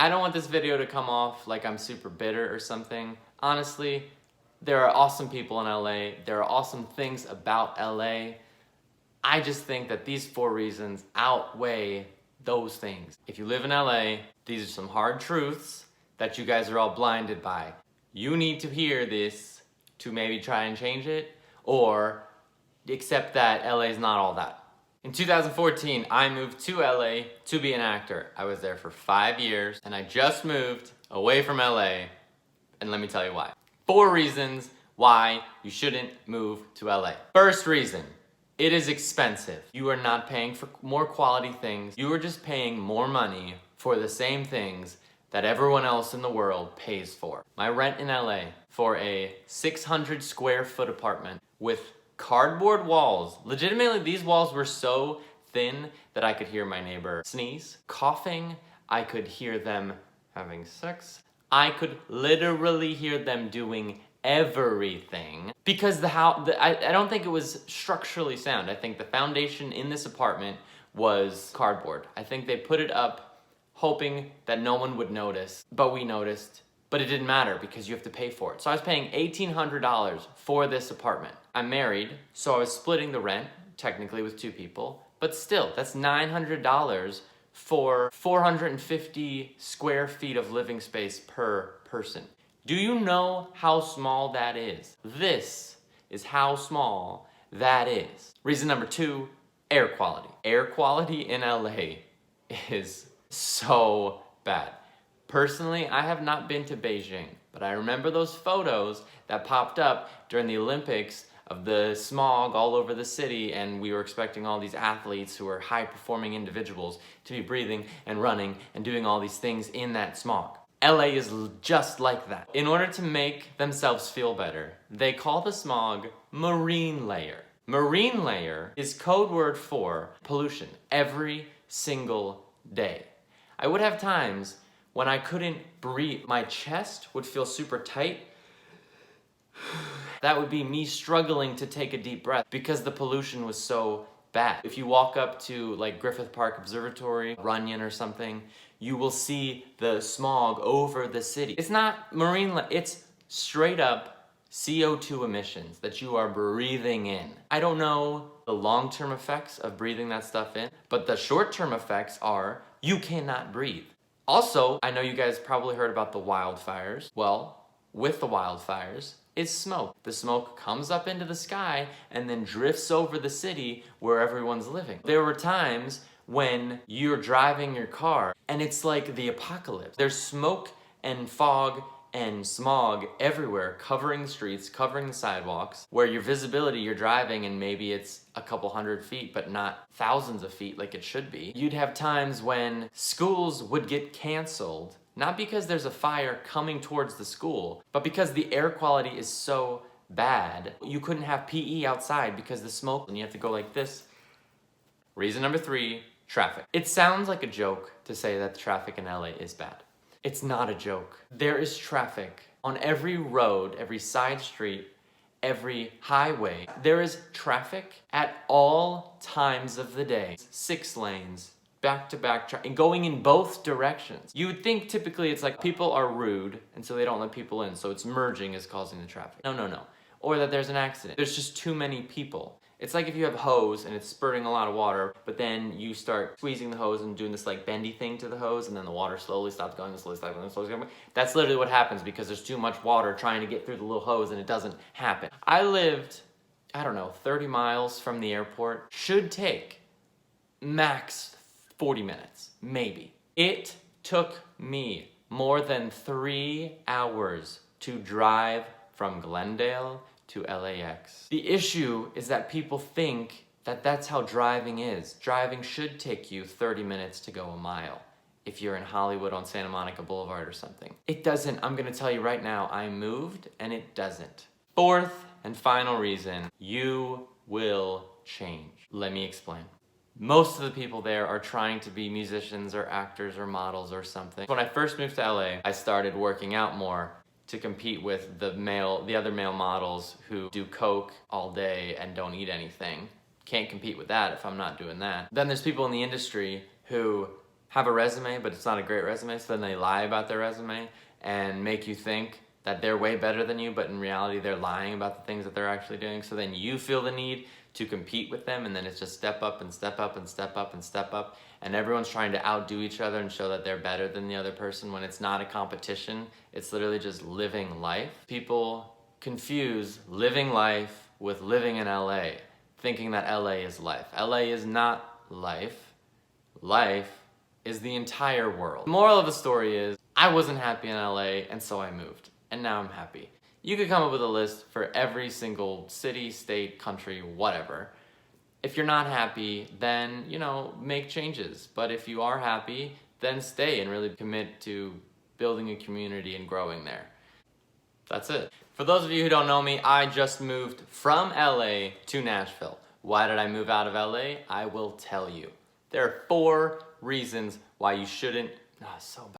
I don't want this video to come off like I'm super bitter or something. Honestly, there are awesome people in LA. There are awesome things about LA. I just think that these 4 reasons outweigh those things. If you live in LA, these are some hard truths that you guys are all blinded by. You need to hear this to maybe try and change it, or accept that LA is not all that. In 2014, I moved to LA to be an actor. I was there for 5 years, and I just moved away from LA, and let me tell you why. 4 reasons why you shouldn't move to LA. First reason, it is expensive. You are not paying for more quality things. You are just paying more money for the same things that everyone else in the world pays for. My rent in LA for a 600 square foot apartment with cardboard walls. Legitimately, these walls were so thin that I could hear my neighbor sneeze, coughing. I could hear them having sex. I could literally hear them doing everything because I don't think it was structurally sound. I think the foundation in this apartment was cardboard. I think they put it up hoping that no one would notice, but we noticed. But it didn't matter because you have to pay for it. So I was paying $1,800 for this apartment. I'm married, so I was splitting the rent, technically with 2 people, but still, that's $900 for 450 square feet of living space per person. Do you know how small that is? This is how small that is. Reason number 2, air quality. Air quality in LA is so bad. Personally, I have not been to Beijing, but I remember those photos that popped up during the Olympics of the smog all over the city, and we were expecting all these athletes who are high-performing individuals to be breathing and running and doing all these things in that smog. LA is just like that. In order to make themselves feel better, they call the smog marine layer. Marine layer is code word for pollution every single day. I would have times when I couldn't breathe. My chest would feel super tight. That would be me struggling to take a deep breath because the pollution was so bad. If you walk up to like Griffith Park Observatory, Runyon or something, you will see the smog over the city. It's not it's straight up CO2 emissions that you are breathing in. I don't know the long-term effects of breathing that stuff in, but the short-term effects are you cannot breathe. Also, I know you guys probably heard about the wildfires. Well, with the wildfires is smoke. The smoke comes up into the sky and then drifts over the city where everyone's living. There were times when you're driving your car and it's like the apocalypse. There's smoke and fog and smog everywhere, covering the streets, covering the sidewalks, where your visibility, you're driving and maybe it's a couple hundred feet, but not thousands of feet like it should be. You'd have times when schools would get canceled, not because there's a fire coming towards the school, but because the air quality is so bad. You couldn't have PE outside because the smoke, and you have to go like this. Reason number 3, traffic. It sounds like a joke to say that the traffic in LA is bad. It's not a joke. There is traffic on every road, every side street, every highway. There is traffic at all times of the day. 6 lanes, back-to-back traffic, going in both directions. You would think typically it's like people are rude and so they don't let people in, so it's merging is causing the traffic. No. Or that there's an accident. There's just too many people. It's like if you have a hose and it's spurting a lot of water, but then you start squeezing the hose and doing this like bendy thing to the hose, and then the water slowly stops going, slowly stops going, slowly stops going. That's literally what happens because there's too much water trying to get through the little hose and it doesn't happen. I lived, 30 miles from the airport. Should take max 40 minutes, maybe. It took me more than 3 hours to drive from Glendale to LAX. The issue is that people think that that's how driving is. Driving should take you 30 minutes to go a mile if you're in Hollywood on Santa Monica Boulevard or something. It doesn't. I'm gonna tell you right now, I moved and it doesn't. 4th and final reason, you will change. Let me explain. Most of the people there are trying to be musicians or actors or models or something. When I first moved to LA, I started working out more to compete with the other male models who do coke all day and don't eat anything. Can't compete with that if I'm not doing that. Then there's people in the industry who have a resume, but it's not a great resume, so then they lie about their resume and make you think that they're way better than you, but in reality they're lying about the things that they're actually doing. So then you feel the need to compete with them, and then it's just step up and step up and step up and step up, and everyone's trying to outdo each other and show that they're better than the other person when it's not a competition. It's literally just living life. People confuse living life with living in LA, thinking that LA is life. LA is not life. Life is the entire world. The moral of the story is, I wasn't happy in LA, and so I moved. And now I'm happy. You could come up with a list for every single city, state, country, whatever. If you're not happy, then, make changes. But if you are happy, then stay and really commit to building a community and growing there. That's it. For those of you who don't know me, I just moved from LA to Nashville. Why did I move out of LA? I will tell you. There are 4 reasons why you shouldn't. So bad.